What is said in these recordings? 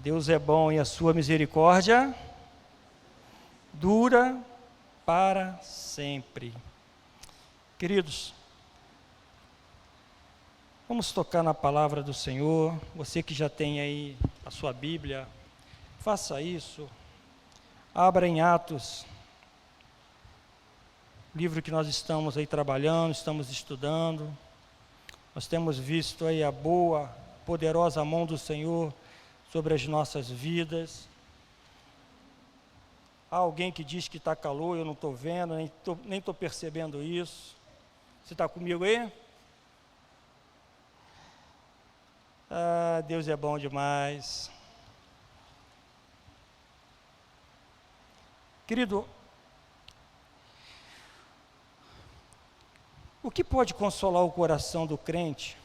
Deus é bom e a sua misericórdia dura para sempre. Queridos, vamos tocar na palavra do Senhor. Você que já tem aí a sua Bíblia, faça isso. Abra em Atos, livro que nós estamos aí trabalhando, estamos estudando. Nós temos visto aí a boa, poderosa mão do Senhor sobre as nossas vidas. Há alguém que diz que está calor, eu não estou vendo, nem estou percebendo isso. Você está comigo aí? Deus é bom demais. Querido, o que pode consolar o coração do crente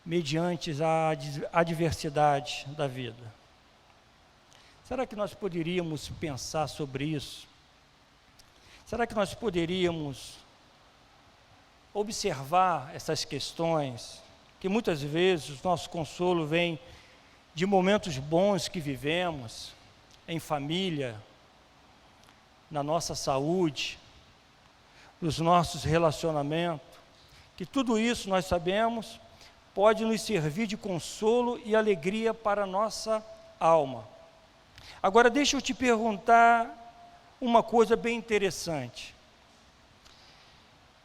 mediante a adversidade da vida? Será que nós poderíamos pensar sobre isso? Será que nós poderíamos observar essas questões? Que muitas vezes o nosso consolo vem de momentos bons que vivemos, em família, na nossa saúde, nos nossos relacionamentos, que tudo isso nós sabemos pode nos servir de consolo e alegria para a nossa alma. Agora deixa eu te perguntar uma coisa bem interessante.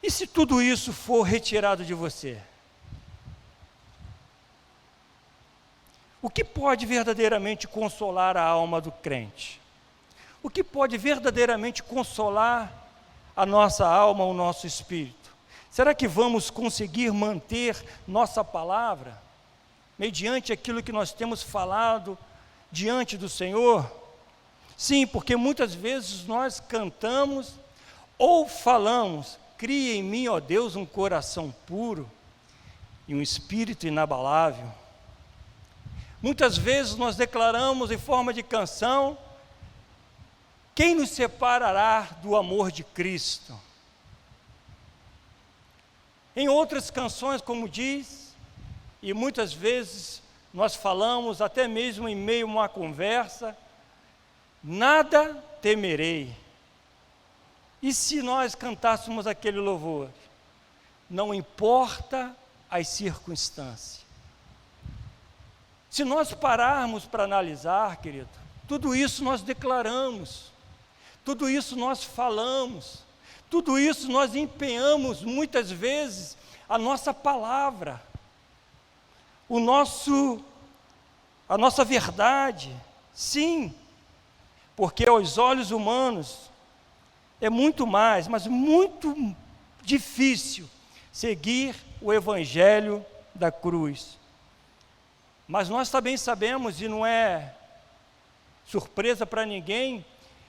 E se tudo isso for retirado de você? O que pode verdadeiramente consolar a alma do crente? O que pode verdadeiramente consolar a nossa alma, o nosso espírito? Será que vamos conseguir manter nossa palavra, mediante aquilo que nós temos falado diante do Senhor? Sim, porque muitas vezes nós cantamos ou falamos: cria em mim, ó Deus, um coração puro e um espírito inabalável. Muitas vezes nós declaramos em forma de canção: quem nos separará do amor de Cristo? Em outras canções, como diz, e muitas vezes nós falamos até mesmo em meio a uma conversa: nada temerei. E se nós cantássemos aquele louvor: não importa as circunstâncias? Se nós pararmos para analisar, querido, tudo isso nós declaramos, tudo isso nós falamos, tudo isso nós empenhamos muitas vezes a nossa palavra, a nossa verdade. Sim, porque aos olhos humanos é muito mais, mas muito difícil seguir o evangelho da cruz. Mas nós também sabemos, e não é surpresa para ninguém,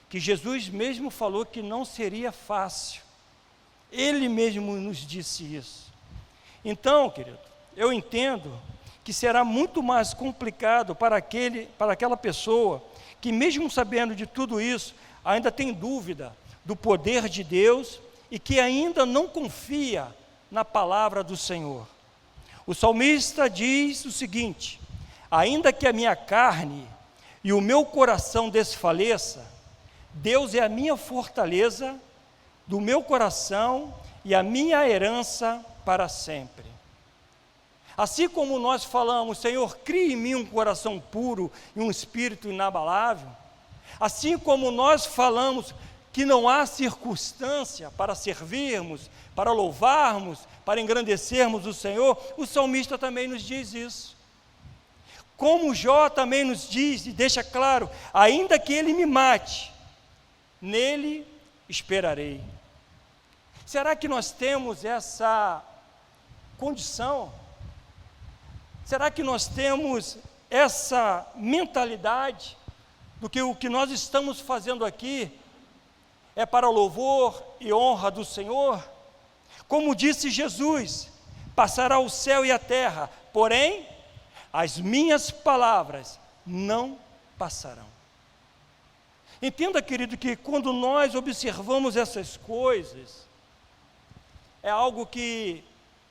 que Jesus mesmo falou que não seria fácil. Ele mesmo nos disse isso. Então, querido, eu entendo que será muito mais complicado para aquela pessoa que, mesmo sabendo de tudo isso, ainda tem dúvida do poder de Deus e que ainda não confia na palavra do Senhor. O salmista diz o seguinte: ainda que a minha carne e o meu coração desfaleça, Deus é a minha fortaleza do meu coração e a minha herança para sempre. Assim como nós falamos: Senhor, crie em mim um coração puro e um espírito inabalável, assim como nós falamos que não há circunstância para servirmos, para louvarmos, para engrandecermos o Senhor, o salmista também nos diz isso. Como Jó também nos diz e deixa claro: ainda que ele me mate, nele esperarei. Será que nós temos essa condição? Será que nós temos essa mentalidade do que o que nós estamos fazendo aqui é para louvor e honra do Senhor? Como disse Jesus: passará o céu e a terra, porém as minhas palavras não passarão. Entenda, querido, que quando nós observamos essas coisas, é algo que,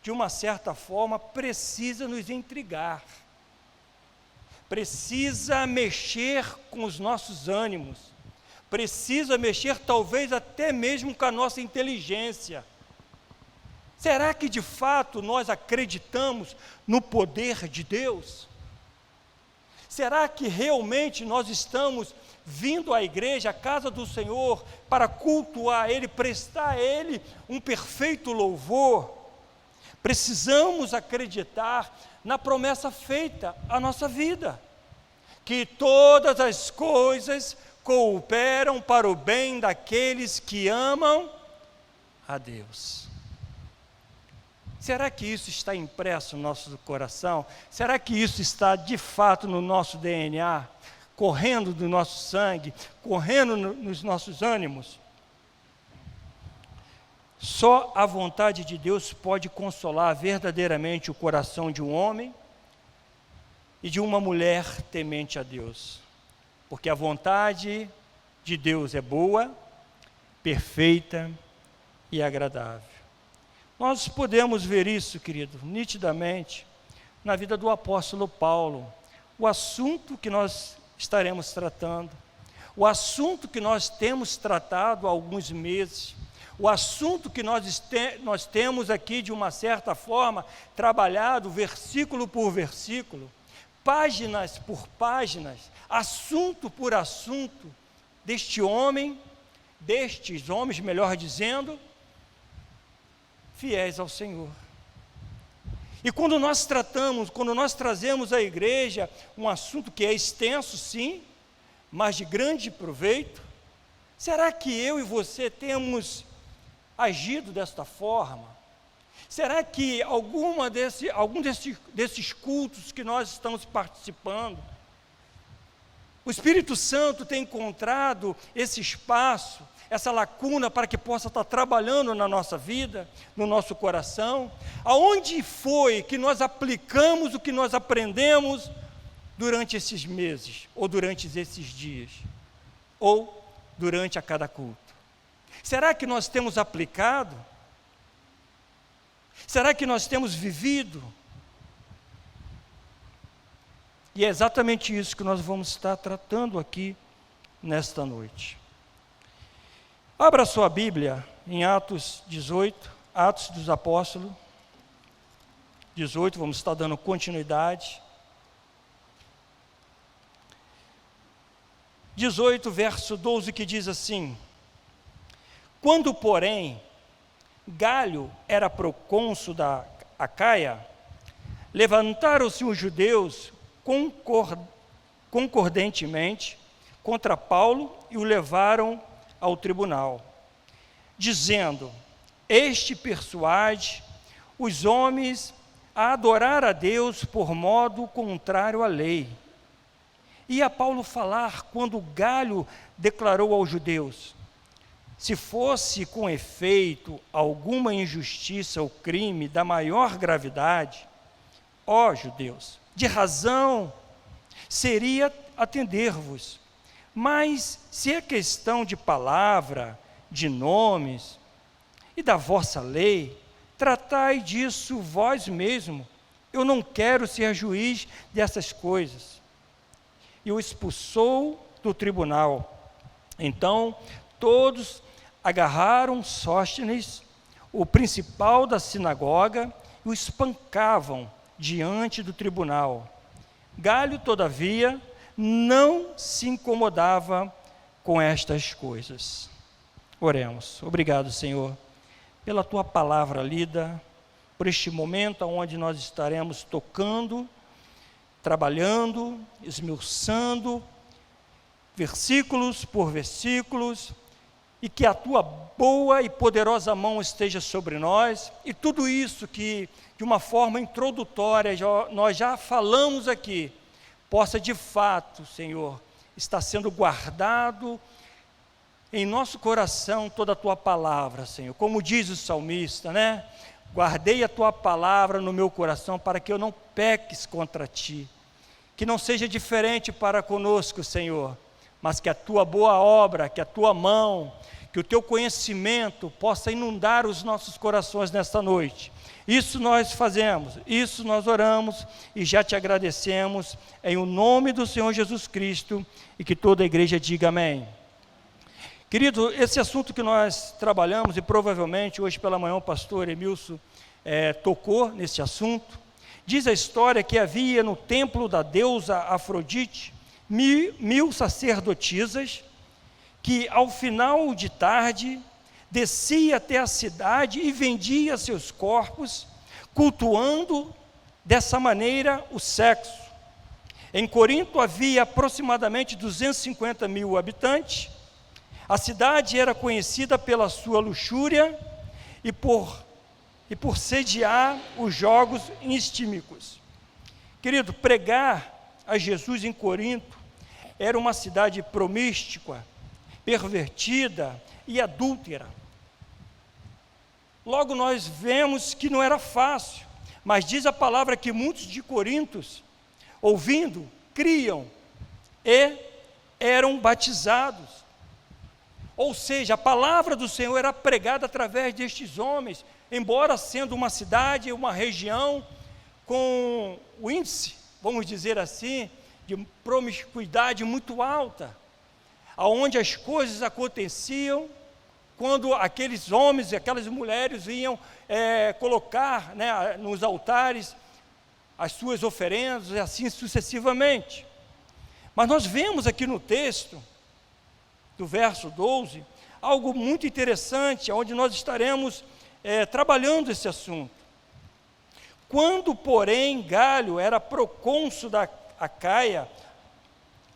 de uma certa forma, precisa nos intrigar. precisa mexer com os nossos ânimos, precisa mexer talvez até mesmo com a nossa inteligência. Será que de fato nós acreditamos no poder de Deus? Será que realmente nós estamos vindo à igreja, à casa do Senhor, para cultuar Ele, prestar a Ele um perfeito louvor? Precisamos acreditar na promessa feita à nossa vida, que todas as coisas cooperam para o bem daqueles que amam a Deus. Será que isso está impresso no nosso coração? Será que isso está de fato no nosso DNA, correndo do nosso sangue, correndo nos nossos ânimos? Só a vontade de Deus pode consolar verdadeiramente o coração de um homem e de uma mulher temente a Deus, porque a vontade de Deus é boa, perfeita e agradável. Nós podemos ver isso, querido, nitidamente, na vida do apóstolo Paulo. O assunto que nós estaremos tratando, o assunto que nós temos tratado há alguns meses, o assunto que nós temos aqui, de uma certa forma, trabalhado versículo por versículo, páginas por páginas, assunto por assunto, destes homens, melhor dizendo, fiéis ao Senhor. E quando nós trazemos à igreja um assunto que é extenso, sim, mas de grande proveito, será que eu e você temos agido desta forma? Será que algum desses cultos que nós estamos participando, o Espírito Santo tem encontrado esse espaço, essa lacuna para que possa estar trabalhando na nossa vida, no nosso coração? Aonde foi que nós aplicamos o que nós aprendemos durante esses meses, ou durante esses dias, ou durante a cada culto? Será que nós temos aplicado? Será que nós temos vivido? E é exatamente isso que nós vamos estar tratando aqui nesta noite. Abra sua Bíblia em Atos 18, Atos dos Apóstolos 18, vamos estar dando continuidade. 18, verso 12, que diz assim: quando, porém, Galho era procônsul da Acaia, levantaram-se os judeus concordantemente contra Paulo e o levaram ao tribunal, dizendo: este persuade os homens a adorar a Deus por modo contrário à lei. Ia Paulo falar quando Galho declarou aos judeus: se fosse com efeito alguma injustiça ou crime da maior gravidade, ó judeus, de razão seria atender-vos. Mas se é questão de palavra, de nomes e da vossa lei, tratai disso vós mesmo. Eu não quero ser juiz dessas coisas. E o expulsou do tribunal. Então todos agarraram Sóstenes, o principal da sinagoga, e o espancavam diante do tribunal. Galho, todavia, não se incomodava com estas coisas. Oremos. Obrigado, Senhor, pela Tua palavra lida, por este momento onde nós estaremos tocando, trabalhando, esmiuçando, versículos por versículos, e que a Tua boa e poderosa mão esteja sobre nós, e tudo isso que, de uma forma introdutória, nós já falamos aqui, possa de fato, Senhor, estar sendo guardado em nosso coração toda a Tua palavra, Senhor. Como diz o salmista, né? Guardei a Tua palavra no meu coração para que eu não peques contra Ti. Que não seja diferente para conosco, Senhor, mas que a Tua boa obra, que a Tua mão, que o teu conhecimento possa inundar os nossos corações nesta noite. Isso nós fazemos, isso nós oramos e já te agradecemos em o nome do Senhor Jesus Cristo, e que toda a igreja diga amém. Querido, esse assunto que nós trabalhamos, e provavelmente hoje pela manhã o pastor Emilson tocou nesse assunto, diz a história que havia no templo da deusa Afrodite 1000 sacerdotisas, que ao final de tarde descia até a cidade e vendia seus corpos, cultuando dessa maneira o sexo. Em Corinto havia aproximadamente 250 mil habitantes. A cidade era conhecida pela sua luxúria e por sediar os jogos istímicos. Querido, pregar a Jesus em Corinto era uma cidade promíscua, pervertida e adúltera. Logo nós vemos que não era fácil, mas diz a palavra que muitos de Corintos, ouvindo, criam e eram batizados. Ou seja, a palavra do Senhor era pregada através destes homens, embora sendo uma cidade, uma região com o índice, vamos dizer assim, de promiscuidade muito alta, aonde as coisas aconteciam quando aqueles homens e aquelas mulheres iam colocar, né, nos altares as suas oferendas e assim sucessivamente. Mas nós vemos aqui no texto, do verso 12, algo muito interessante, onde nós estaremos trabalhando esse assunto. Quando, porém, Galho era procônsul da Acaia,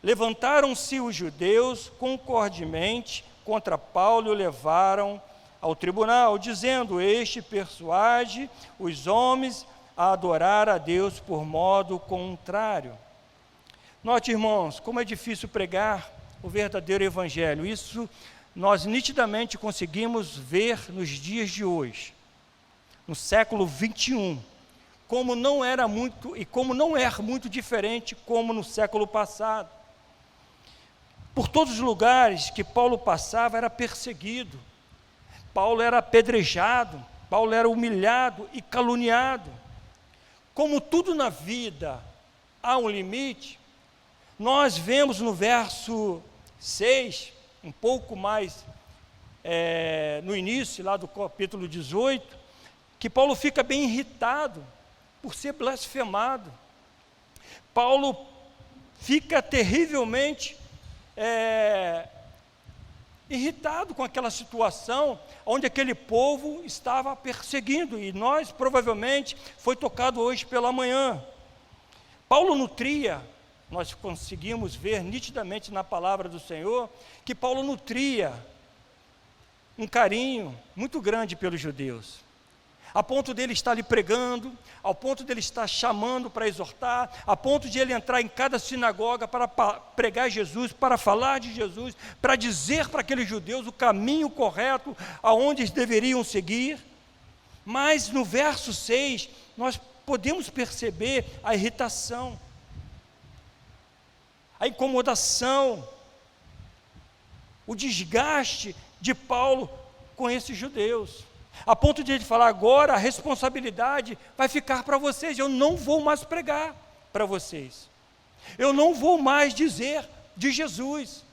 levantaram-se os judeus concordemente contra Paulo e o levaram ao tribunal, dizendo: este persuade os homens a adorar a Deus por modo contrário. Note, irmãos, como é difícil pregar o verdadeiro evangelho. Isso nós nitidamente conseguimos ver nos dias de hoje, no século 21, como não era muito e como não é muito diferente como no século passado. Por todos os lugares que Paulo passava era perseguido, Paulo era apedrejado, Paulo era humilhado e caluniado. Como tudo na vida há um limite, nós vemos no verso 6, um pouco mais no início lá do capítulo 18, que Paulo fica bem irritado por ser blasfemado. Paulo fica terrivelmente irritado com aquela situação onde aquele povo estava perseguindo, e nós provavelmente foi tocado hoje pela manhã. Paulo nutria, nós conseguimos ver nitidamente na palavra do Senhor, que Paulo nutria um carinho muito grande pelos judeus, a ponto dele estar ali pregando, ao ponto dele estar chamando para exortar, a ponto de ele entrar em cada sinagoga para pregar Jesus, para falar de Jesus, para dizer para aqueles judeus o caminho correto, aonde eles deveriam seguir. Mas no verso 6, nós podemos perceber a irritação, a incomodação, o desgaste de Paulo com esses judeus, a ponto de ele falar: agora a responsabilidade vai ficar para vocês, eu não vou mais pregar para vocês, eu não vou mais dizer de Jesus,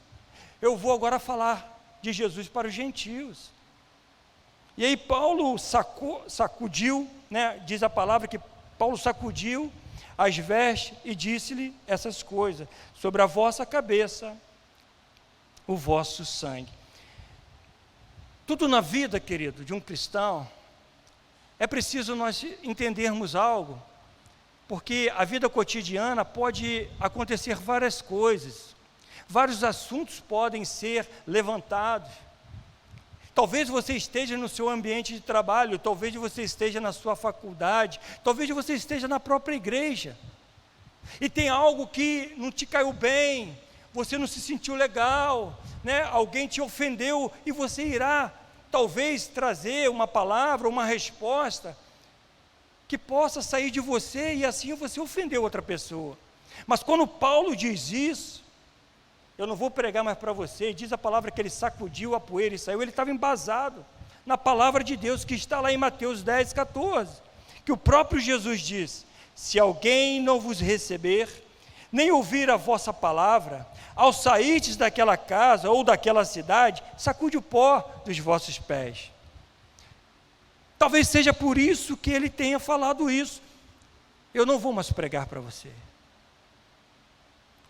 eu vou agora falar de Jesus para os gentios. E aí Paulo sacudiu, né, diz a palavra que Paulo sacudiu as vestes e disse-lhe essas coisas: sobre a vossa cabeça o vosso sangue. Tudo na vida, querido, de um cristão, é preciso nós entendermos algo, porque a vida cotidiana pode acontecer várias coisas, vários assuntos podem ser levantados. Talvez você esteja no seu ambiente de trabalho, talvez você esteja na sua faculdade, talvez você esteja na própria igreja, e tem algo que não te caiu bem, você não se sentiu legal, né? Alguém te ofendeu, e você irá talvez trazer uma palavra, uma resposta, que possa sair de você, e assim você ofendeu outra pessoa. Mas quando Paulo diz isso, eu não vou pregar mais para você. E diz a palavra que ele sacudiu a poeira e saiu. Ele estava embasado na palavra de Deus, que está lá em Mateus 10, 14, que o próprio Jesus diz: se alguém não vos receber, nem ouvir a vossa palavra, ao sairdes daquela casa ou daquela cidade, sacude o pó dos vossos pés. Talvez seja por isso que ele tenha falado isso. Eu não vou mais pregar para você.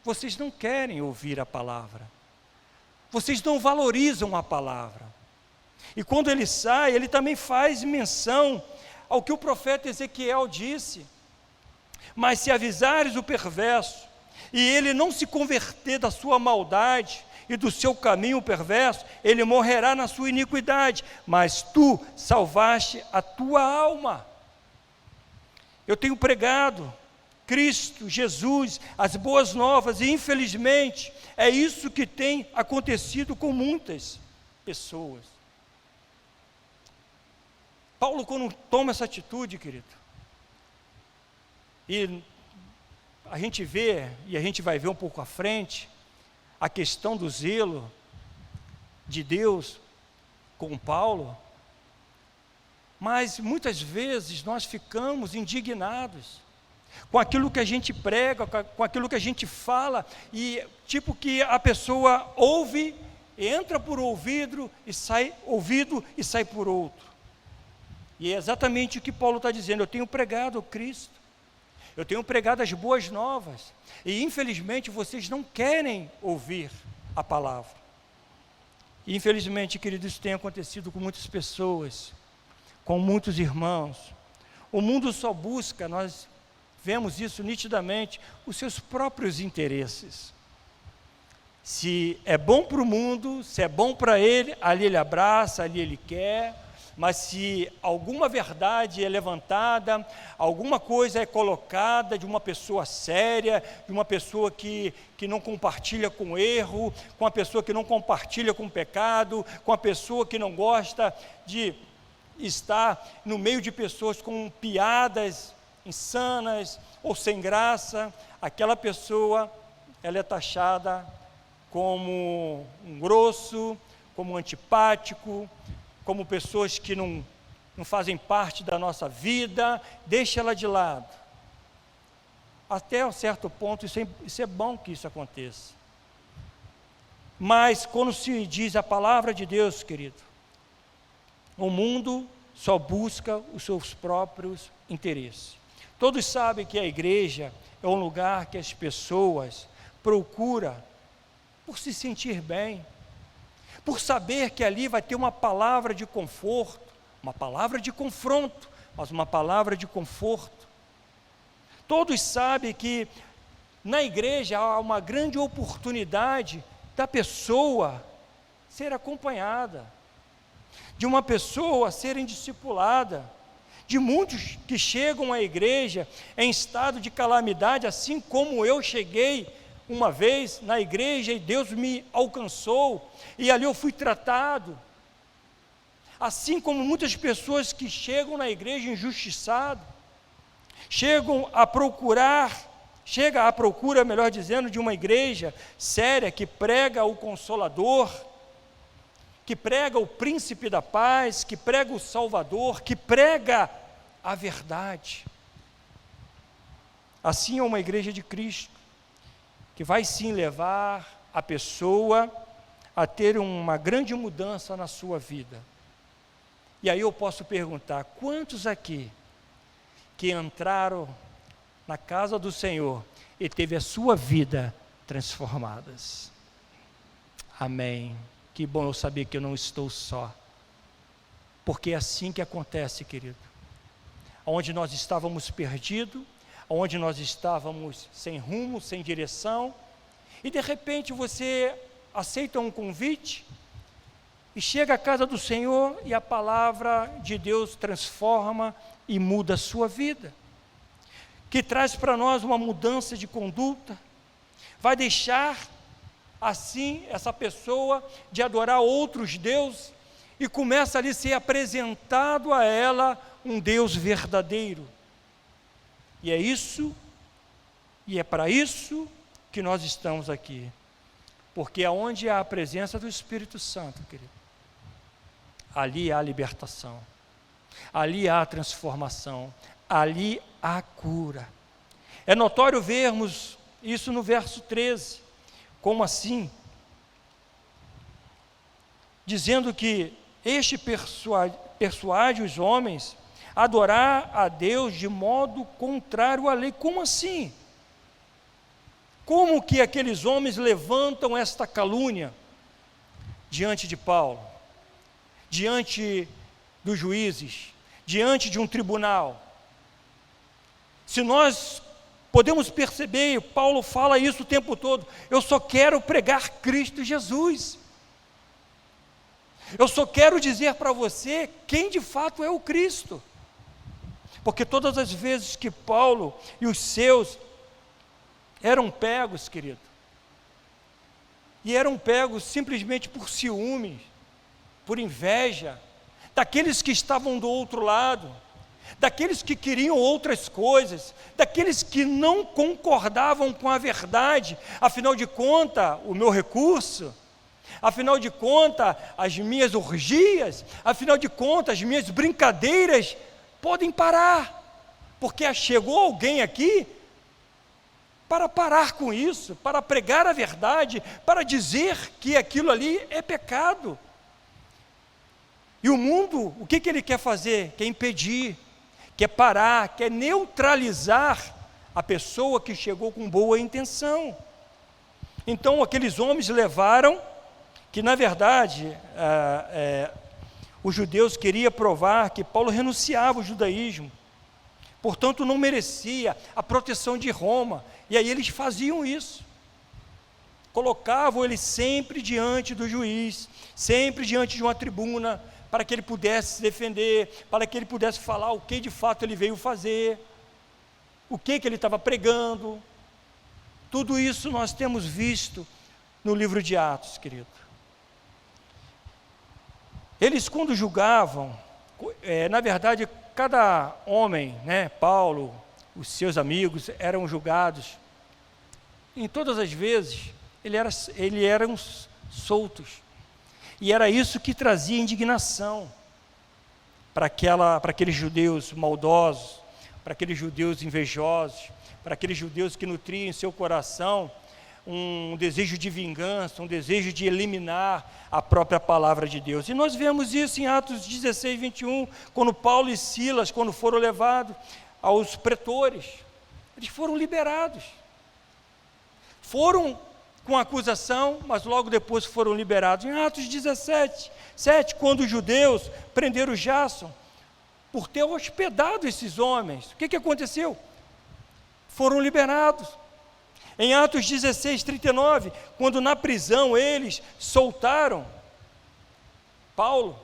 Vocês não querem ouvir a palavra. Vocês não valorizam a palavra. E quando ele sai, ele também faz menção ao que o profeta Ezequiel disse: mas se avisares o perverso, e ele não se converter da sua maldade e do seu caminho perverso, ele morrerá na sua iniquidade, mas tu salvaste a tua alma. Eu tenho pregado Cristo, Jesus, as boas novas, e infelizmente é isso que tem acontecido com muitas pessoas. Paulo, quando toma essa atitude, querido, e a gente vê, e a gente vai ver um pouco à frente, a questão do zelo de Deus com Paulo, mas muitas vezes nós ficamos indignados com aquilo que a gente prega, com aquilo que a gente fala, e tipo que a pessoa ouve, entra por ouvido e sai por outro. E é exatamente o que Paulo está dizendo: eu tenho pregado Cristo, eu tenho pregado as boas novas, e infelizmente vocês não querem ouvir a palavra. E infelizmente, querido, isso tem acontecido com muitas pessoas, com muitos irmãos. O mundo só busca, nós vemos isso nitidamente, os seus próprios interesses. Se é bom para o mundo, se é bom para ele, ali ele abraça, ali ele quer. Mas se alguma verdade é levantada, alguma coisa é colocada de uma pessoa séria, de uma pessoa que não compartilha com erro, com uma pessoa que não compartilha com pecado, com uma pessoa que não gosta de estar no meio de pessoas com piadas insanas ou sem graça, aquela pessoa, ela é taxada como um grosso, como antipático, como pessoas que não fazem parte da nossa vida. Deixa ela de lado. Até um certo ponto, isso é bom que isso aconteça. Mas quando se diz a palavra de Deus, querido, o mundo só busca os seus próprios interesses. Todos sabem que a igreja é um lugar que as pessoas procuram por se sentir bem, por saber que ali vai ter uma palavra de conforto, uma palavra de confronto, mas uma palavra de conforto. Todos sabem que na igreja há uma grande oportunidade da pessoa ser acompanhada, de uma pessoa serem discipulada, de muitos que chegam à igreja em estado de calamidade, assim como eu cheguei uma vez na igreja e Deus me alcançou, e ali eu fui tratado, assim como muitas pessoas que chegam na igreja injustiçado, chega à procura, melhor dizendo, de uma igreja séria, que prega o Consolador, que prega o Príncipe da Paz, que prega o Salvador, que prega a verdade. Assim é uma igreja de Cristo, que vai sim levar a pessoa a ter uma grande mudança na sua vida. E aí eu posso perguntar: quantos aqui que entraram na casa do Senhor e teve a sua vida transformadas? Amém. Que bom eu saber que eu não estou só, porque é assim que acontece, querido. Onde nós estávamos perdidos, onde nós estávamos sem rumo, sem direção, e de repente você aceita um convite, e chega à casa do Senhor, e a palavra de Deus transforma e muda a sua vida, que traz para nós uma mudança de conduta, vai deixar assim essa pessoa de adorar outros deuses, e começa ali a ser apresentado a ela um Deus verdadeiro. E é isso, e é para isso que nós estamos aqui. Porque aonde há a presença do Espírito Santo, querido, ali há libertação, ali há transformação, ali há cura. É notório vermos isso no verso 13. Como assim? Dizendo que este persuade os homens a adorar a Deus de modo contrário à lei. Como assim? Como que aqueles homens levantam esta calúnia diante de Paulo, diante dos juízes, diante de um tribunal? Se nós podemos perceber, Paulo fala isso o tempo todo: eu só quero pregar Cristo Jesus. Eu só quero dizer para você quem de fato é o Cristo. Porque todas as vezes que Paulo e os seus eram pegos, querido, e eram pegos simplesmente por ciúme, por inveja, daqueles que estavam do outro lado, daqueles que queriam outras coisas, daqueles que não concordavam com a verdade. Afinal de contas, o meu recurso, afinal de contas, as minhas orgias, afinal de contas, as minhas brincadeiras podem parar, porque chegou alguém aqui para parar com isso, para pregar a verdade, para dizer que aquilo ali é pecado. E o mundo, o que ele quer fazer? Quer impedir, quer parar, quer neutralizar a pessoa que chegou com boa intenção. Então aqueles homens levaram que, na verdade, os judeus queriam provar que Paulo renunciava ao judaísmo, portanto não merecia a proteção de Roma, e aí eles faziam isso, colocavam ele sempre diante do juiz, sempre diante de uma tribuna, para que ele pudesse se defender, para que ele pudesse falar o que de fato ele veio fazer, o que ele estava pregando. Tudo isso nós temos visto no livro de Atos, querido. Eles, quando julgavam, na verdade, cada homem, Paulo, os seus amigos, eram julgados. Em todas as vezes, eles eram soltos. E era isso que trazia indignação para aqueles judeus maldosos, para aqueles judeus invejosos, para aqueles judeus que nutriam em seu coração um desejo de vingança, um desejo de eliminar a própria palavra de Deus. E nós vemos isso em Atos 16, 21, quando Paulo e Silas, quando foram levados aos pretores, eles foram liberados. Foram com acusação, mas logo depois foram liberados. Em Atos 17, 7, quando os judeus prenderam Jason, por ter hospedado esses homens, o que aconteceu? Foram liberados. Em Atos 16, 39, quando na prisão eles soltaram Paulo,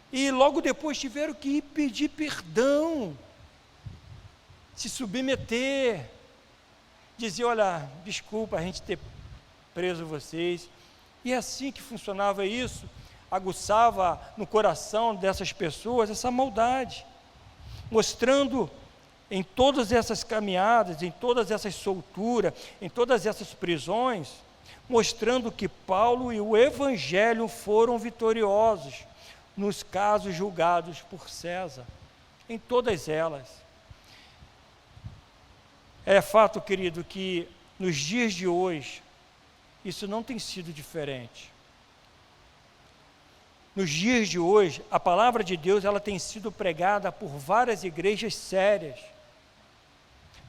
e logo depois tiveram que ir pedir perdão, se submeter, dizer: olha, desculpa a gente ter preso vocês. E é assim que funcionava isso, aguçava no coração dessas pessoas essa maldade, mostrando em todas essas caminhadas, em todas essas solturas, em todas essas prisões, mostrando que Paulo e o Evangelho foram vitoriosos nos casos julgados por César, em todas elas. É fato, querido, que nos dias de hoje, isso não tem sido diferente. Nos dias de hoje, a palavra de Deus, ela tem sido pregada por várias igrejas sérias,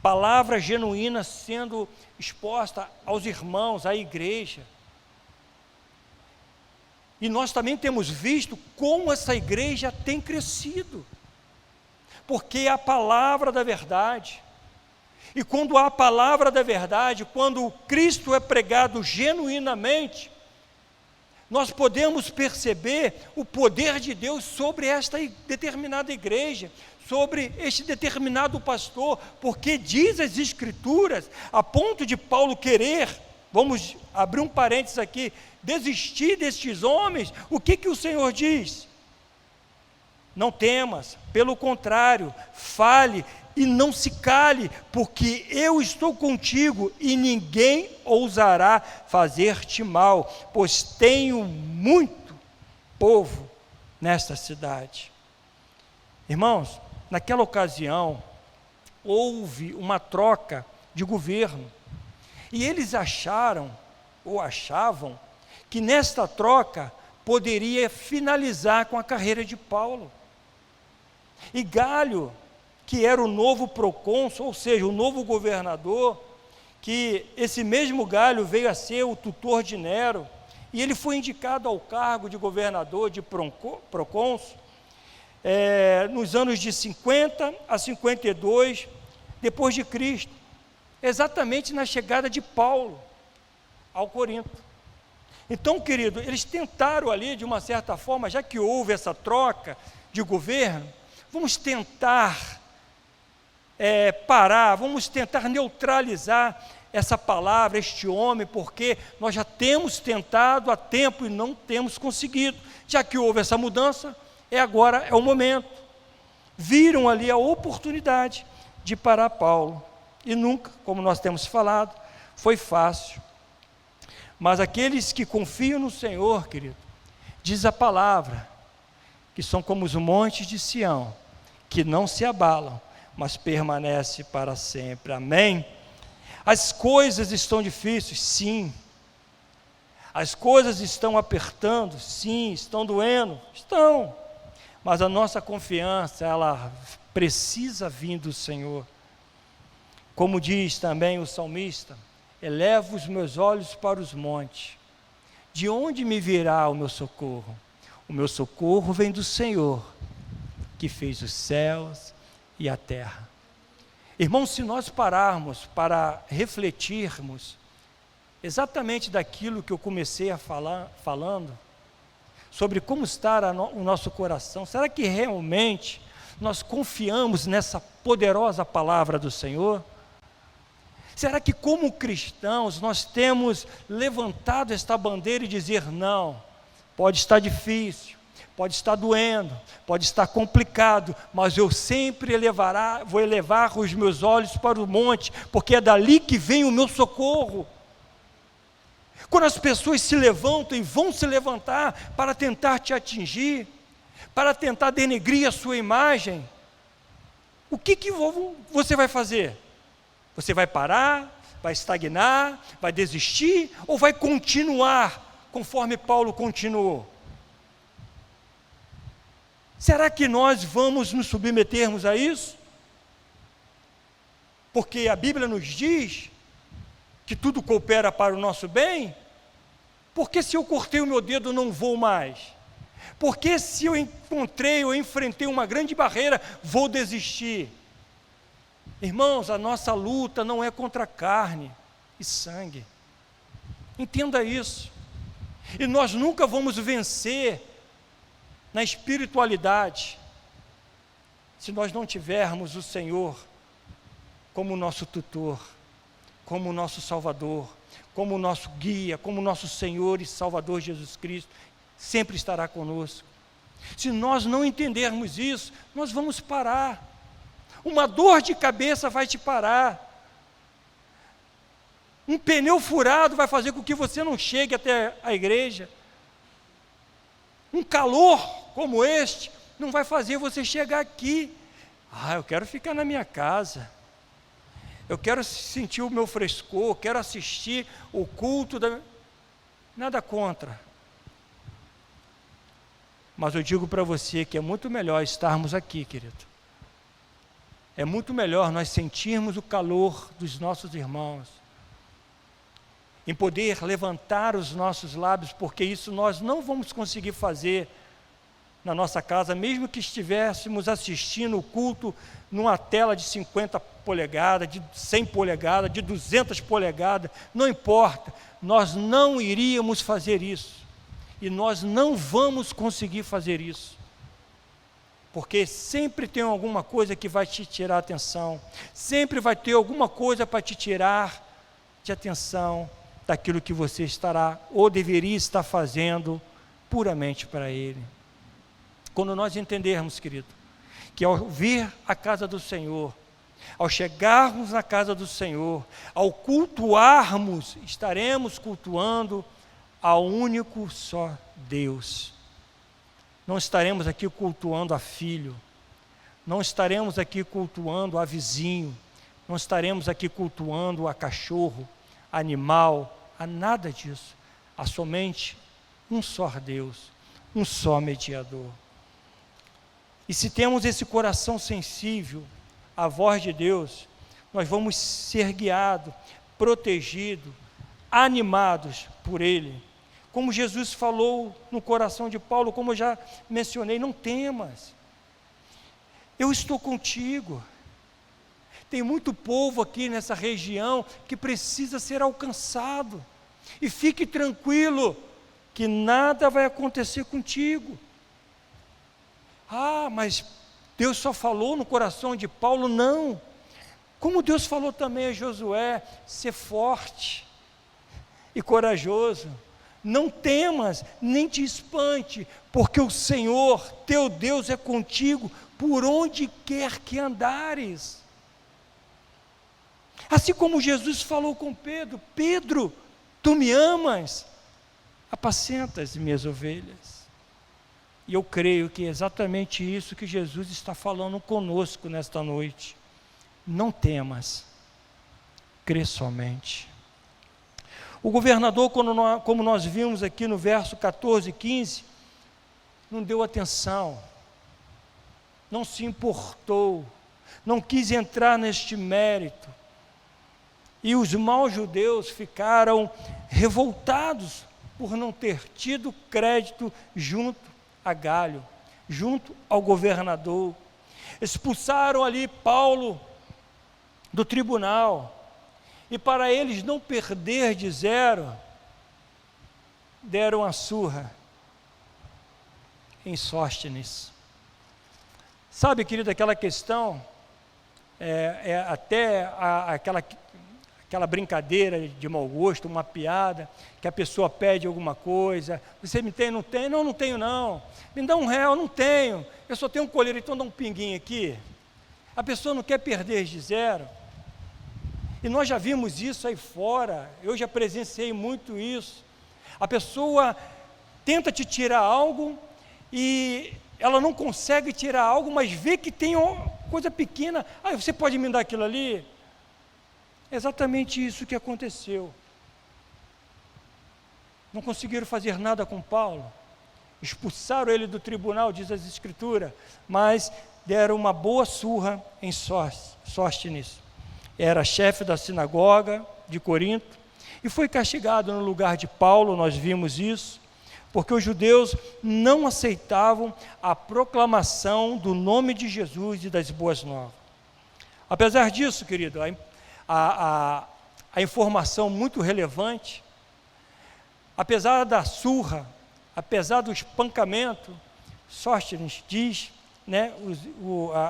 palavra genuína sendo exposta aos irmãos, à igreja. E nós também temos visto como essa igreja tem crescido, porque é a palavra da verdade. E quando há a palavra da verdade, quando o Cristo é pregado genuinamente, nós podemos perceber o poder de Deus sobre esta determinada igreja, sobre este determinado pastor, porque diz as Escrituras, a ponto de Paulo querer, vamos abrir um parênteses aqui, desistir destes homens. O que o Senhor diz? Não temas, pelo contrário, fale, e não se cale, porque eu estou contigo, e ninguém ousará fazer-te mal, pois tenho muito povo nesta cidade. Irmãos, naquela ocasião, houve uma troca de governo, e eles achavam que nesta troca poderia finalizar com a carreira de Paulo. E Galho, que era o novo procônsul, ou seja, o novo governador, que esse mesmo Galho veio a ser o tutor de Nero, e ele foi indicado ao cargo de governador, de procônsul, nos anos de 50 a 52 depois de Cristo, exatamente na chegada de Paulo ao Corinto. Então, querido, eles tentaram ali, de uma certa forma, já que houve essa troca de governo, vamos tentar parar, vamos tentar neutralizar essa palavra, este homem, porque nós já temos tentado há tempo e não temos conseguido. Já que houve essa mudança, agora é o momento. Viram ali a oportunidade de parar Paulo. E nunca, como nós temos falado, foi fácil. Mas aqueles que confiam no Senhor, querido, diz a palavra, que são como os montes de Sião, que não se abalam, mas permanece para sempre. Amém? As coisas estão difíceis, sim. As coisas estão apertando, sim. Estão doendo, estão. Mas a nossa confiança, ela precisa vir do Senhor. Como diz também o salmista, elevo os meus olhos para os montes. De onde me virá o meu socorro? O meu socorro vem do Senhor, que fez os céus e a terra. Irmãos, se nós pararmos para refletirmos exatamente daquilo que eu comecei a falando, sobre como está o nosso coração, será que realmente nós confiamos nessa poderosa palavra do Senhor? Será que como cristãos nós temos levantado esta bandeira e dizer não, pode estar difícil, pode estar doendo, pode estar complicado, mas eu sempre vou elevar os meus olhos para o monte, porque é dali que vem o meu socorro. Quando as pessoas se levantam e vão se levantar para tentar te atingir, para tentar denegrir a sua imagem, o que você vai fazer? Você vai parar, vai estagnar, vai desistir, ou vai continuar, conforme Paulo continuou? Será que nós vamos nos submetermos a isso? Porque a Bíblia nos diz que tudo coopera para o nosso bem. Porque se eu cortei o meu dedo, eu não vou mais? Porque se eu enfrentei uma grande barreira, vou desistir? Irmãos, a nossa luta não é contra carne e sangue. Entenda isso. E nós nunca vamos vencer na espiritualidade se nós não tivermos o Senhor como nosso tutor, como nosso Salvador, como nosso guia, como nosso Senhor e Salvador Jesus Cristo, sempre estará conosco. Se nós não entendermos isso, nós vamos parar. Uma dor de cabeça vai te parar. Um pneu furado vai fazer com que você não chegue até a igreja. Um calor como este não vai fazer você chegar aqui. Eu quero ficar na minha casa. Eu quero sentir o meu frescor, quero assistir o culto. Nada contra. Mas eu digo para você que é muito melhor estarmos aqui, querido. É muito melhor nós sentirmos o calor dos nossos irmãos, em poder levantar os nossos lábios, porque isso nós não vamos conseguir fazer na nossa casa, mesmo que estivéssemos assistindo o culto numa tela de 50 polegadas, de 100 polegadas, de 200 polegadas, não importa, nós não iríamos fazer isso, e nós não vamos conseguir fazer isso. Porque sempre tem alguma coisa que vai te tirar a atenção, sempre vai ter alguma coisa para te tirar de atenção daquilo que você estará ou deveria estar fazendo puramente para Ele. Quando nós entendermos, querido, que ao vir à casa do Senhor, Ao chegarmos na casa do Senhor, ao cultuarmos, estaremos cultuando ao único só Deus. Não estaremos aqui cultuando a filho, não estaremos aqui cultuando a vizinho, não estaremos aqui cultuando a cachorro, animal, a nada disso. Há somente um só Deus, um só mediador. E se temos esse coração sensível à voz de Deus, nós vamos ser guiados, protegidos, animados por Ele. Como Jesus falou no coração de Paulo, como eu já mencionei, não temas, eu estou contigo. Tem muito povo aqui nessa região que precisa ser alcançado, e fique tranquilo, que nada vai acontecer contigo. Ah, mas Deus só falou no coração de Paulo? Não. Como Deus falou também a Josué, ser forte e corajoso. Não temas, nem te espante, porque o Senhor, teu Deus, é contigo por onde quer que andares. Assim como Jesus falou com Pedro: Pedro, tu me amas, apacenta as minhas ovelhas. E eu creio que é exatamente isso que Jesus está falando conosco nesta noite. Não temas, crê somente. O governador, como nós vimos aqui no verso 14 e 15, não deu atenção, não se importou, não quis entrar neste mérito. E os maus judeus ficaram revoltados por não ter tido crédito junto a Galho, junto ao governador. Expulsaram ali Paulo do tribunal, e para eles não perder de zero, deram a surra em Sóstenes. Sabe, querido, aquela questão, aquela brincadeira de mau gosto, uma piada, que a pessoa pede alguma coisa: você me tem? Não tem? Não, não tenho não. Me dá R$1, não tenho. Eu só tenho um colírio, então dá um pinguinho aqui. A pessoa não quer perder de zero. E nós já vimos isso aí fora, eu já presenciei muito isso. A pessoa tenta te tirar algo e ela não consegue tirar algo, mas vê que tem uma coisa pequena. Ah, você pode me dar aquilo ali? É exatamente isso que aconteceu. Não conseguiram fazer nada com Paulo, expulsaram ele do tribunal, diz as Escrituras, mas deram uma boa surra em Sóstenes. Era chefe da sinagoga de Corinto, e foi castigado no lugar de Paulo. Nós vimos isso, porque os judeus não aceitavam a proclamação do nome de Jesus e das boas novas. Apesar disso, querido, a informação muito relevante, apesar da surra, apesar do espancamento, Sóstenes diz,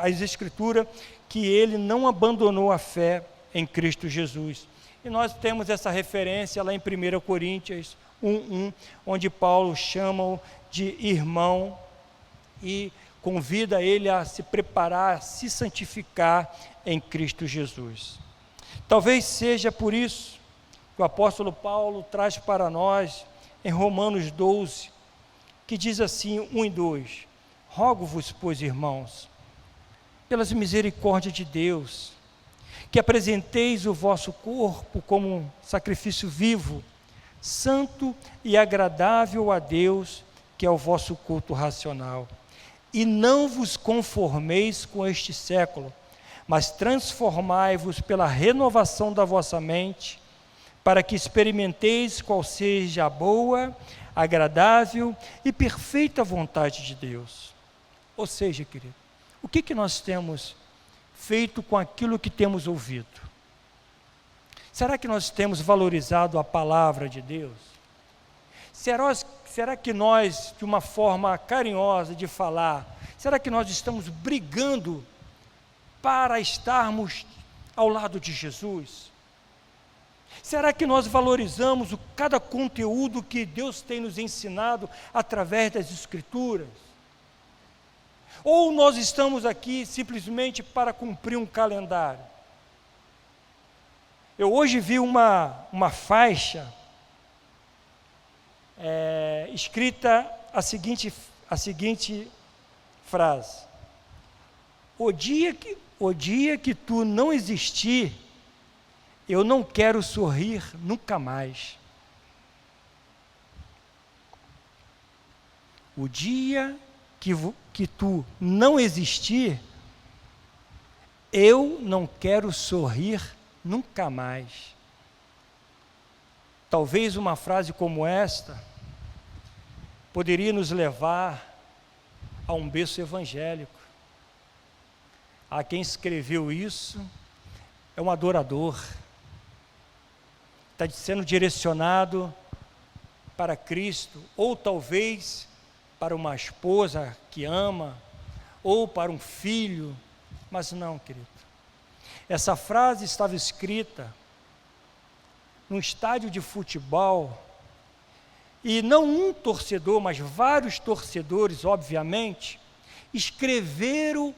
as Escrituras, que ele não abandonou a fé em Cristo Jesus. E nós temos essa referência lá em 1 Coríntios 1:1, onde Paulo chama-o de irmão e convida ele a se preparar, a se santificar em Cristo Jesus. Talvez seja por isso que o apóstolo Paulo traz para nós, em Romanos 12, que diz assim, 1 e 2, rogo-vos, pois, irmãos, pelas misericórdias de Deus, que apresenteis o vosso corpo como um sacrifício vivo, santo e agradável a Deus, que é o vosso culto racional. E não vos conformeis com este século, mas transformai-vos pela renovação da vossa mente, para que experimenteis qual seja a boa, agradável e perfeita vontade de Deus. Ou seja, querido, o que nós temos feito com aquilo que temos ouvido? Será que nós temos valorizado a palavra de Deus? Será que nós, de uma forma carinhosa de falar, será que nós estamos brigando para estarmos ao lado de Jesus? Será que nós valorizamos cada conteúdo que Deus tem nos ensinado através das Escrituras? Ou nós estamos aqui simplesmente para cumprir um calendário? Eu hoje vi uma faixa escrita a seguinte frase: o dia que tu não existir, eu não quero sorrir nunca mais. O dia que tu não existir, eu não quero sorrir nunca mais. Talvez uma frase como esta poderia nos levar a um berço evangélico. A quem escreveu isso é um adorador, está sendo direcionado para Cristo, ou talvez para uma esposa que ama, ou para um filho, mas não, querido. Essa frase estava escrita num estádio de futebol, e não um torcedor, mas vários torcedores, obviamente, escreveram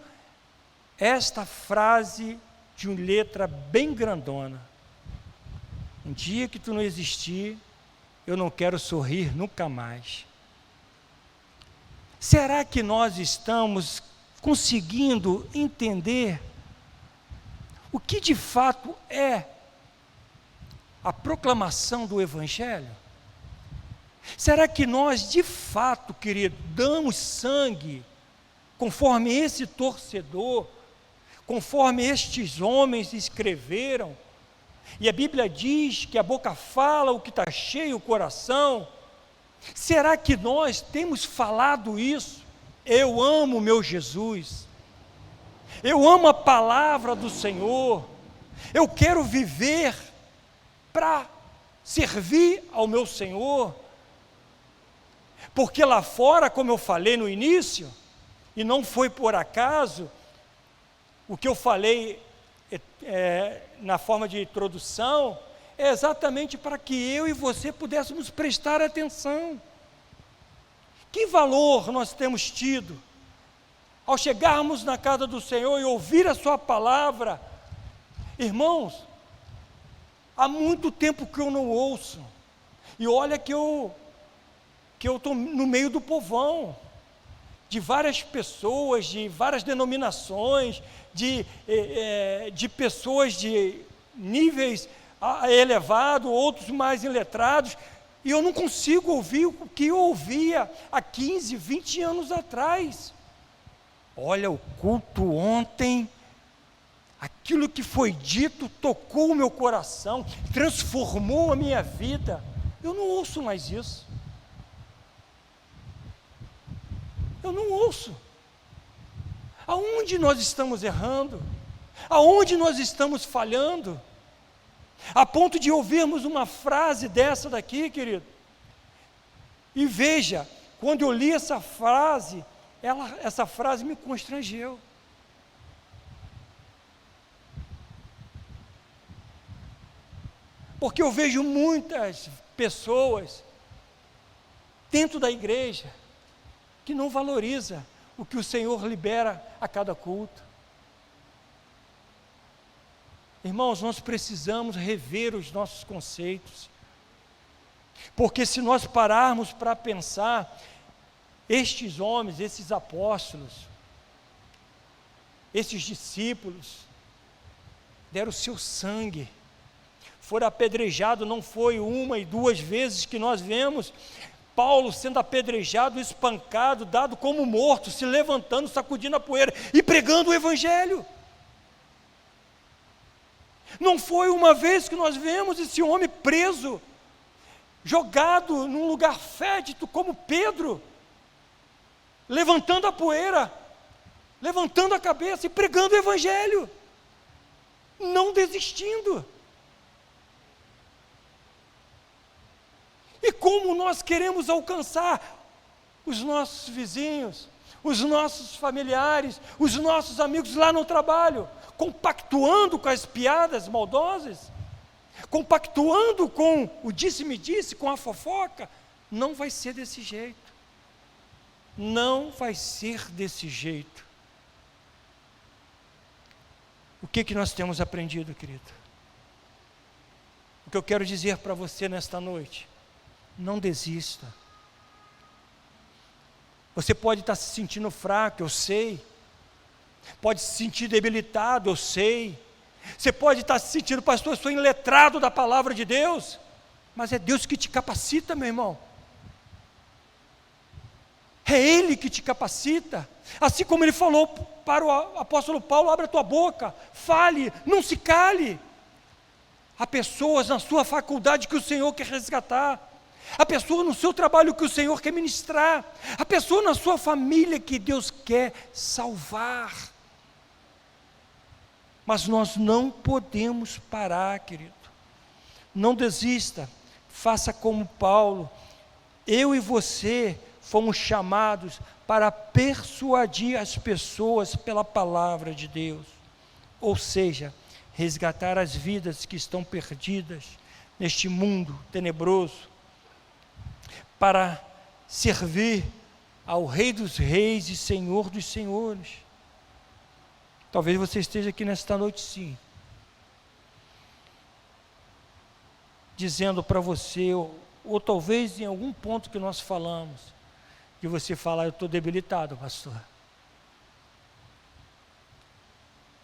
esta frase de uma letra bem grandona: um dia que tu não existir, eu não quero sorrir nunca mais. Será que nós estamos conseguindo entender o que de fato é a proclamação do Evangelho? Será que nós de fato, querido, damos sangue, conforme esse torcedor, conforme estes homens escreveram? E a Bíblia diz que a boca fala o que está cheio o coração. Será que nós temos falado isso? Eu amo meu Jesus, eu amo a palavra do Senhor, eu quero viver para servir ao meu Senhor, porque lá fora, como eu falei no início, e não foi por acaso, o que eu falei na forma de introdução, é exatamente para que eu e você pudéssemos prestar atenção. Que valor nós temos tido ao chegarmos na casa do Senhor e ouvir a sua palavra? Irmãos, há muito tempo que eu não ouço, e olha que eu estou no meio do povão, de várias pessoas, de várias denominações, de pessoas de níveis elevados, outros mais iletrados, e eu não consigo ouvir o que eu ouvia há 15, 20 anos atrás. Olha, o culto ontem, aquilo que foi dito tocou o meu coração, transformou a minha vida. Eu não ouço mais isso. Eu não ouço. Aonde nós estamos errando? Aonde nós estamos falhando? A ponto de ouvirmos uma frase dessa daqui, querido. E veja, quando eu li essa frase, essa frase me constrangeu. Porque eu vejo muitas pessoas dentro da igreja que não valoriza o que o Senhor libera a cada culto. Irmãos, nós precisamos rever os nossos conceitos, porque se nós pararmos para pensar, estes homens, esses apóstolos, esses discípulos, deram o seu sangue, foram apedrejados, não foi uma e duas vezes que nós vemos Paulo sendo apedrejado, espancado, dado como morto, se levantando, sacudindo a poeira e pregando o Evangelho. Não foi uma vez que nós vemos esse homem preso, jogado num lugar fédido como Pedro, levantando a poeira, levantando a cabeça e pregando o Evangelho, não desistindo. E como nós queremos alcançar os nossos vizinhos, os nossos familiares, os nossos amigos lá no trabalho, compactuando com as piadas maldosas, compactuando com o disse-me-disse, com a fofoca? Não vai ser desse jeito. Não vai ser desse jeito. O que nós temos aprendido, querido? O que eu quero dizer para você nesta noite: não desista. Você pode estar se sentindo fraco, eu sei. Pode se sentir debilitado, eu sei. Você pode estar se sentindo, pastor, eu sou iletrado da palavra de Deus. Mas é Deus que te capacita, meu irmão. É Ele que te capacita. Assim como Ele falou para o apóstolo Paulo: abre a tua boca, fale, não se cale. Há pessoas na sua faculdade que o Senhor quer resgatar. Há pessoa no seu trabalho que o Senhor quer ministrar. Há pessoa na sua família que Deus quer salvar. Mas nós não podemos parar, querido. Não desista. Faça como Paulo. Eu e você fomos chamados para persuadir as pessoas pela palavra de Deus. Ou seja, resgatar as vidas que estão perdidas neste mundo tenebroso, para servir ao Rei dos Reis e Senhor dos Senhores. Talvez você esteja aqui nesta noite, sim, dizendo para você, ou talvez em algum ponto que nós falamos, que você fala: eu estou debilitado, pastor.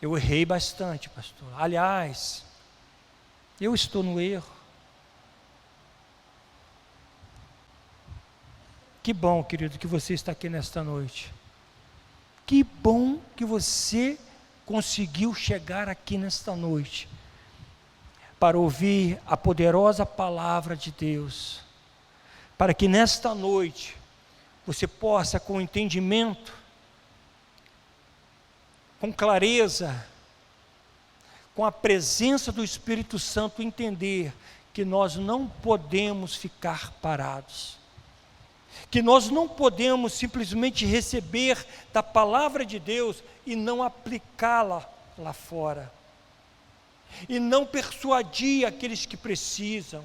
Eu errei bastante, pastor. Aliás, eu estou no erro. Que bom, querido, que você está aqui nesta noite. Que bom que você conseguiu chegar aqui nesta noite para ouvir a poderosa palavra de Deus, para que nesta noite você possa, com entendimento, com clareza, com a presença do Espírito Santo, entender que nós não podemos ficar parados, que nós não podemos simplesmente receber da palavra de Deus e não aplicá-la lá fora, e não persuadir aqueles que precisam,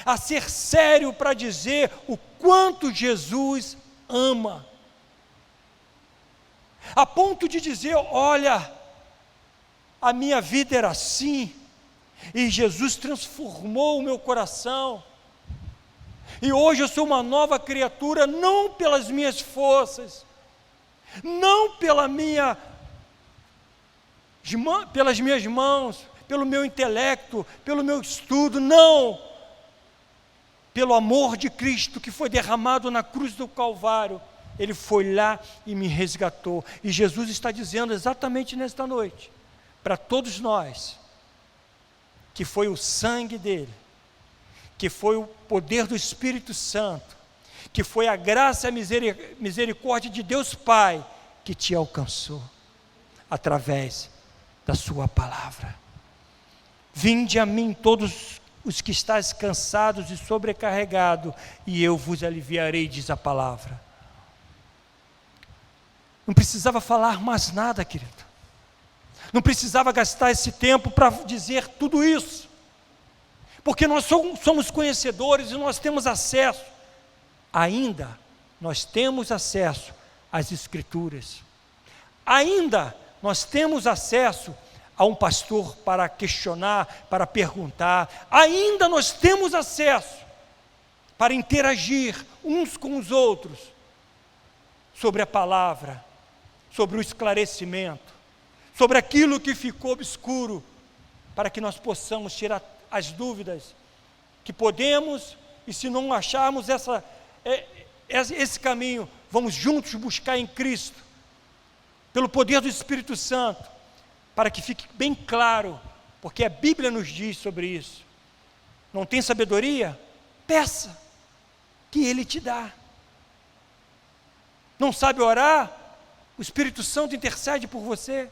a ser sério para dizer o quanto Jesus ama, a ponto de dizer: olha, a minha vida era assim, e Jesus transformou o meu coração, e hoje eu sou uma nova criatura, não pelas minhas forças, não pelas minhas mãos, pelo meu intelecto, pelo meu estudo, não, pelo amor de Cristo que foi derramado na cruz do Calvário. Ele foi lá e me resgatou. E Jesus está dizendo exatamente nesta noite, para todos nós, que foi o sangue dele, que foi o poder do Espírito Santo, que foi a graça e a misericórdia de Deus Pai que te alcançou, através da sua palavra. Vinde a mim todos os que estáis cansados e sobrecarregados, e eu vos aliviarei, diz a palavra. Não precisava falar mais nada, querido. Não precisava gastar esse tempo para dizer tudo isso, porque nós somos conhecedores e nós temos acesso, ainda nós temos acesso às Escrituras, ainda nós temos acesso a um pastor para questionar, para perguntar, ainda nós temos acesso para interagir uns com os outros sobre a palavra, sobre o esclarecimento, sobre aquilo que ficou obscuro, para que nós possamos tirar as dúvidas que podemos, e se não acharmos esse caminho, vamos juntos buscar em Cristo, pelo poder do Espírito Santo, para que fique bem claro, porque a Bíblia nos diz sobre isso. Não tem sabedoria? Peça, que Ele te dá. Não sabe orar? O Espírito Santo intercede por você.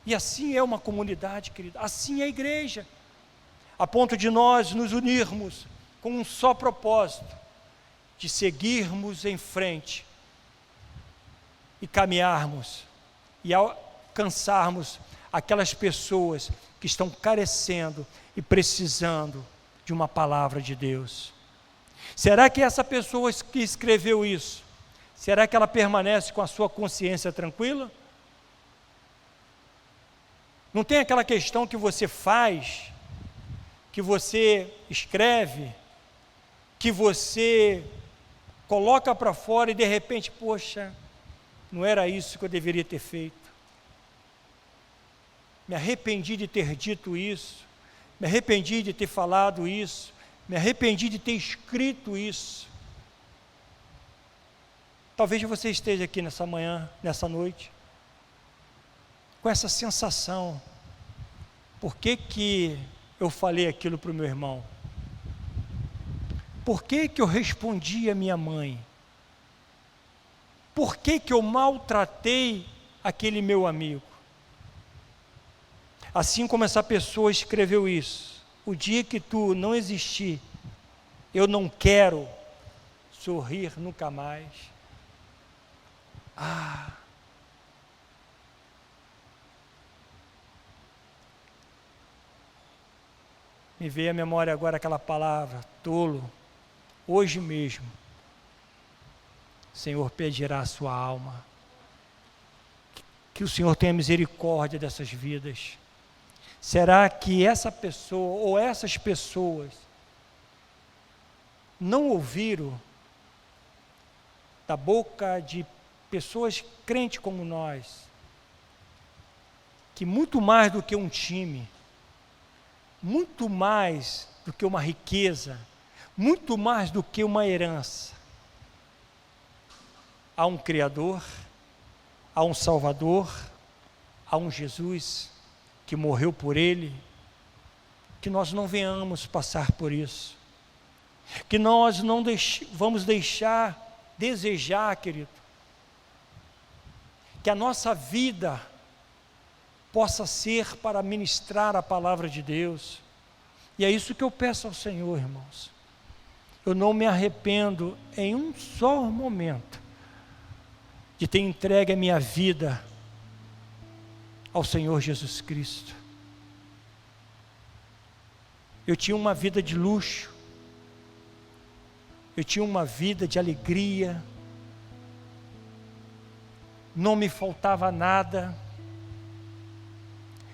E assim é uma comunidade, querido, assim é a igreja, a ponto de nós nos unirmos com um só propósito, de seguirmos em frente, e caminharmos, e alcançarmos aquelas pessoas que estão carecendo e precisando de uma palavra de Deus. Será que essa pessoa que escreveu isso, será que ela permanece com a sua consciência tranquila? Não tem aquela questão que você faz, que você escreve, que você coloca para fora e de repente, poxa, não era isso que eu deveria ter feito. Me arrependi de ter dito isso, me arrependi de ter falado isso, me arrependi de ter escrito isso. Talvez você esteja aqui nessa manhã, nessa noite, com essa sensação. Por que eu falei aquilo para o meu irmão? Por que eu respondi a minha mãe? Por que eu maltratei aquele meu amigo? Assim como essa pessoa escreveu isso, o dia que tu não existir, eu não quero sorrir nunca mais. Me veio à memória agora aquela palavra, tolo, hoje mesmo, o Senhor pedirá a sua alma. Que o Senhor tenha misericórdia dessas vidas. Será que essa pessoa ou essas pessoas não ouviram da boca de pessoas crentes como nós, que muito mais do que um time, muito mais do que uma riqueza, muito mais do que uma herança, há um Criador, há um Salvador, há um Jesus que morreu por ele, que nós não venhamos passar por isso, que nós não vamos desejar, querido, que a nossa vida possa ser para ministrar a palavra de Deus, e é isso que eu peço ao Senhor, irmãos. Eu não me arrependo em um só momento de ter entregue a minha vida ao Senhor Jesus Cristo. Eu tinha uma vida de luxo, eu tinha uma vida de alegria, não me faltava nada,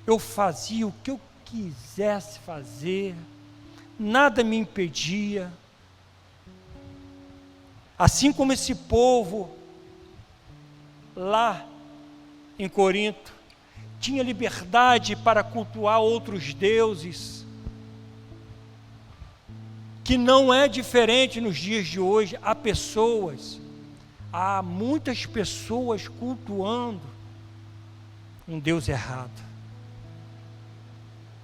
eu fazia o que eu quisesse fazer, nada me impedia, assim como esse povo lá em Corinto tinha liberdade para cultuar outros deuses, que não é diferente nos dias de hoje. Há muitas pessoas cultuando um Deus errado,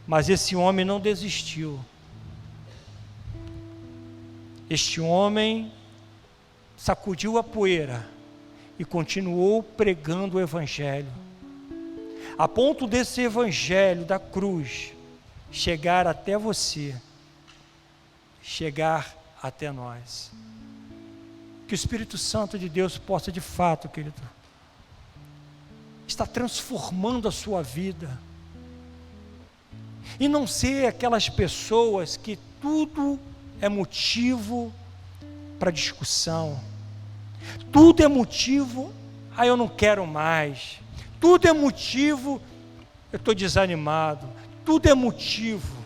mas esse homem não desistiu. Este homem sacudiu a poeira e continuou pregando o Evangelho, a ponto desse Evangelho da cruz chegar até você, chegar até nós. Que o Espírito Santo de Deus possa de fato, querido, estar transformando a sua vida, e não ser aquelas pessoas que tudo é motivo para discussão, tudo é motivo, eu não quero mais, tudo é motivo, eu estou desanimado, tudo é motivo.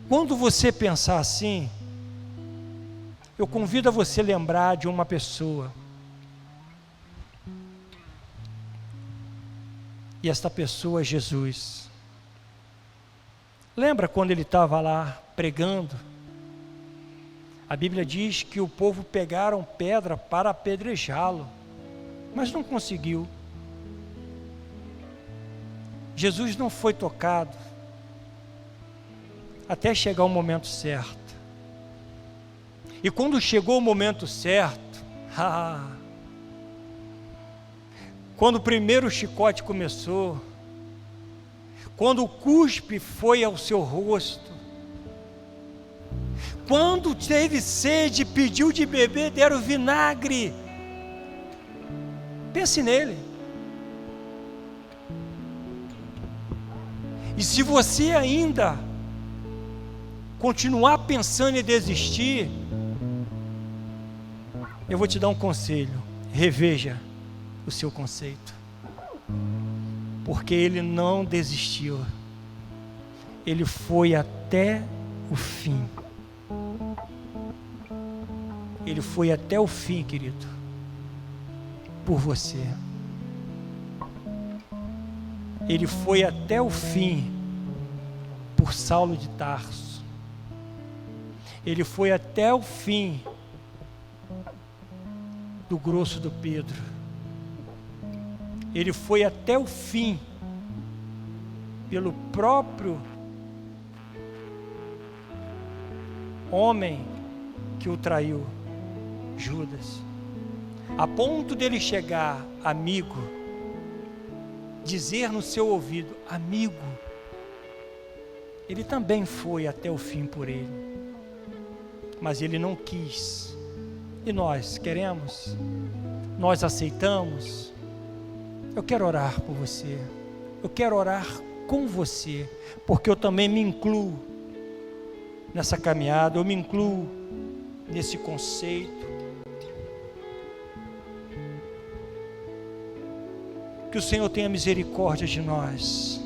Quando você pensar assim, eu convido a você lembrar de uma pessoa, e esta pessoa é Jesus. Lembra quando ele estava lá pregando? A Bíblia diz que o povo pegaram pedra para apedrejá-lo, mas não conseguiu. Jesus não foi tocado até chegar o momento certo. E quando chegou o momento certo, quando o primeiro chicote começou, quando o cuspe foi ao seu rosto, quando teve sede, pediu de beber, deram vinagre. Pense nele. E se você ainda continuar pensando em desistir, eu vou te dar um conselho: reveja o seu conceito, porque ele não desistiu, ele foi até o fim. Ele foi até o fim, querido, por você. Ele foi até o fim por Saulo de Tarso. Ele foi até o fim do grosso do Pedro. Ele foi até o fim pelo próprio homem que o traiu, Judas, a ponto dele chegar, amigo, dizer no seu ouvido, amigo. Ele também foi até o fim por ele, mas ele não quis. E nós queremos? Nós aceitamos? Eu quero orar por você, eu quero orar com você, porque eu também me incluo nessa caminhada, eu me incluo nesse conceito. Que o Senhor tenha misericórdia de nós.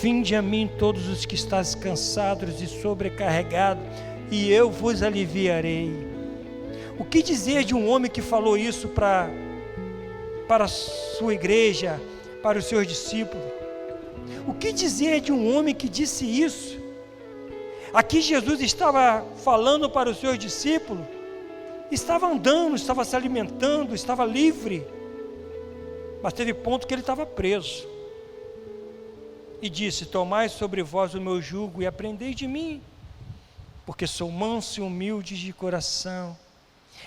Vinde a mim todos os que estáis cansados e sobrecarregados, e eu vos aliviarei. O que dizer de um homem que falou isso para a sua igreja, para os seus discípulos? O que dizer de um homem que disse isso? Aqui Jesus estava falando para os seus discípulos, estava andando, estava se alimentando, estava livre, mas teve ponto que ele estava preso. E disse: tomai sobre vós o meu jugo e aprendei de mim, porque sou manso e humilde de coração,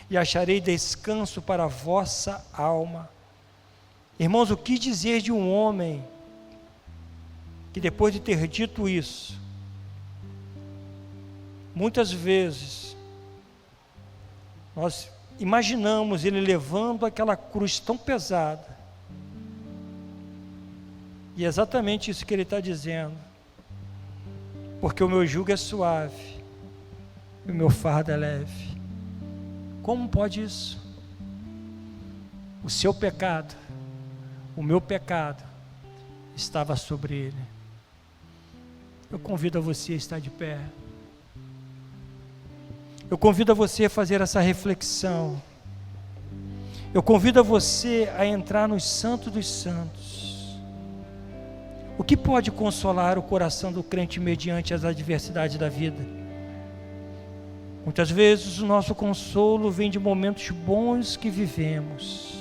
e acharei descanso para a vossa alma. Irmãos, o que dizer de um homem que depois de ter dito isso, muitas vezes nós imaginamos ele levando aquela cruz tão pesada, e é exatamente isso que ele está dizendo: porque o meu jugo é suave e o meu fardo é leve. Como pode isso? O seu pecado, o meu pecado estava sobre ele. Eu convido a você a estar de pé. Eu convido a você a fazer essa reflexão. Eu convido a você a entrar nos santos dos santos. O que pode consolar o coração do crente mediante as adversidades da vida? Muitas vezes o nosso consolo vem de momentos bons que vivemos.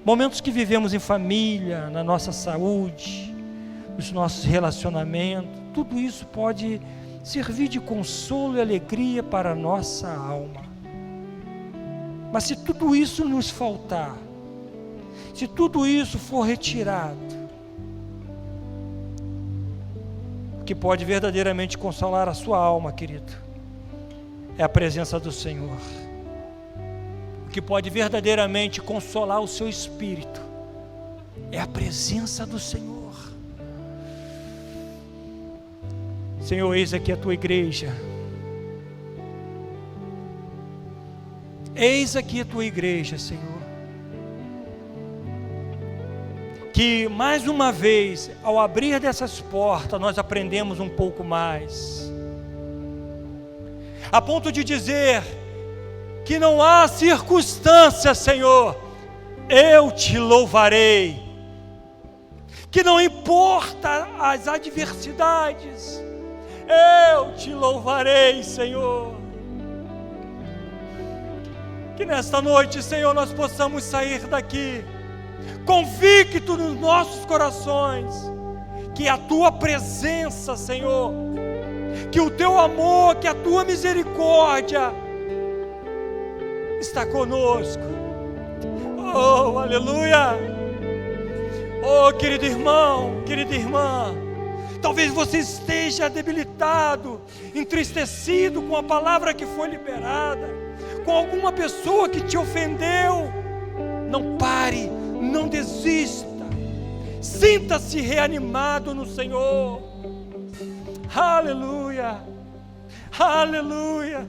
Momentos que vivemos em família, na nossa saúde, nos nossos relacionamentos. Tudo isso pode servir de consolo e alegria para a nossa alma. Mas se tudo isso nos faltar, se tudo isso for retirado, o que pode verdadeiramente consolar a sua alma, querido, é a presença do Senhor. O que pode verdadeiramente consolar o seu espírito é a presença do Senhor. Senhor, eis aqui a tua igreja. Eis aqui a tua igreja, Senhor. Que mais uma vez, ao abrir dessas portas, nós aprendemos um pouco mais. A ponto de dizer que não há circunstância, Senhor, eu te louvarei. Que não importa as adversidades, eu te louvarei, Senhor. Que nesta noite, Senhor, nós possamos sair daqui convicto nos nossos corações que a tua presença, Senhor, que o teu amor, que a tua misericórdia está conosco. Oh, aleluia! Oh, querido irmão, querida irmã, talvez você esteja debilitado, entristecido com a palavra que foi liberada, com alguma pessoa que te ofendeu. Não pare, não desista, sinta-se reanimado no Senhor, Aleluia, aleluia.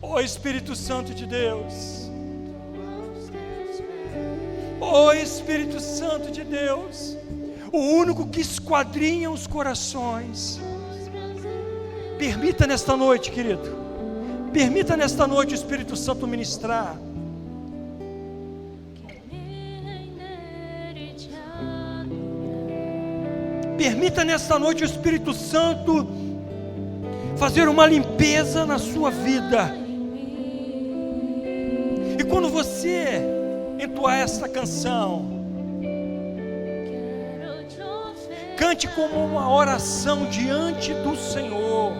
Ó Espírito Santo de Deus, ó Espírito Santo de Deus, o único que esquadrinha os corações. Permita nesta noite, querido, permita nesta noite o Espírito Santo ministrar. Permita nesta noite o Espírito Santo fazer uma limpeza na sua vida. E quando você entoar esta canção, cante como uma oração diante do Senhor.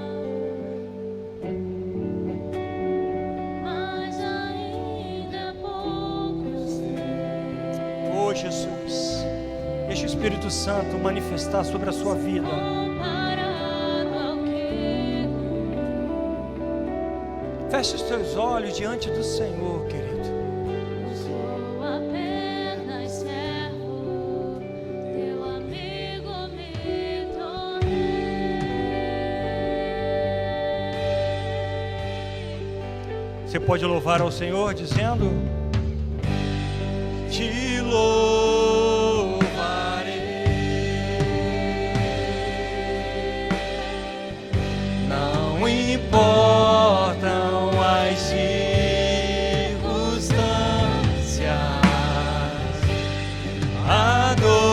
Oh Jesus, deixe o Espírito Santo manifestar sobre a sua vida. Feche os teus olhos diante do Senhor, querido. Sou apenas servo, teu amigo me tornei. Você pode louvar ao Senhor dizendo: te louvarei, não importam as circunstâncias, adorarei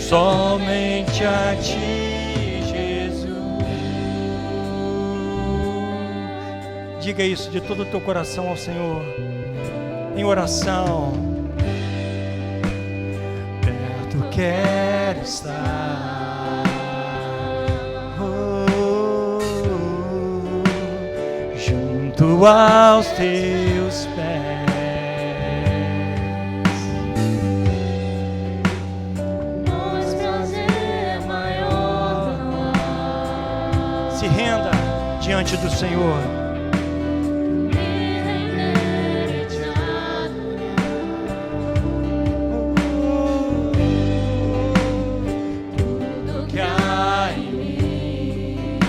somente a Ti, Jesus. Diga isso de todo o teu coração ao Senhor, em oração. Perto quero estar, junto aos teus pés. Pois prazer maior não há. Se renda diante do Senhor. Me render e te adorar. Tudo que há em mim,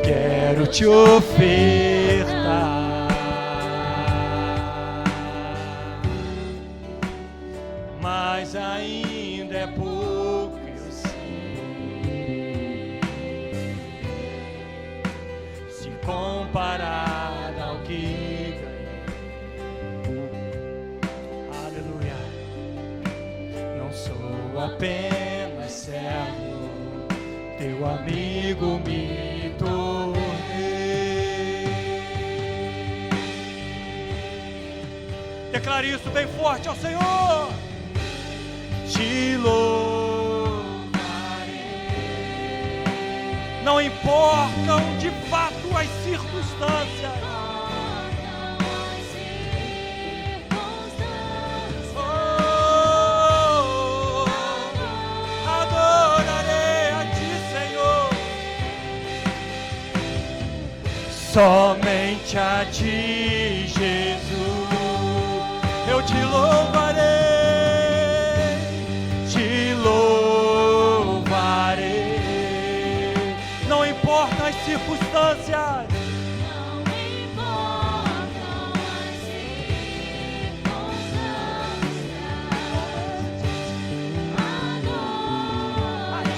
Quero te ofertar. Mas ainda é pouco, eu sei, se comparado ao que ganhei. Aleluia. Não sou apenas servo, teu amigo me tornei. Declare isso bem forte ao Senhor. Te louvarei, não importam de fato as circunstâncias. Oh, adorarei a Ti, Senhor, somente a Ti, Jesus. Eu te louvarei, te louvarei, não importa as circunstâncias. não importam as circunstâncias, adorarei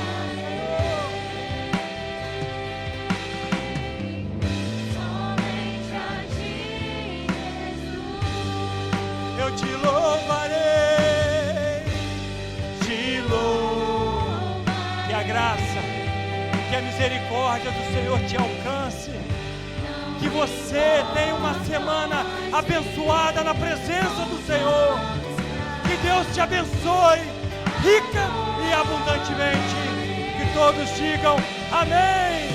somente a Ti, Jesus. Eu te louvarei, te louvo. Que a graça, que a misericórdia do Senhor te alcance. Que você tenha uma semana abençoada na presença do Senhor. Que Deus te abençoe rica e abundantemente. Que todos digam amém.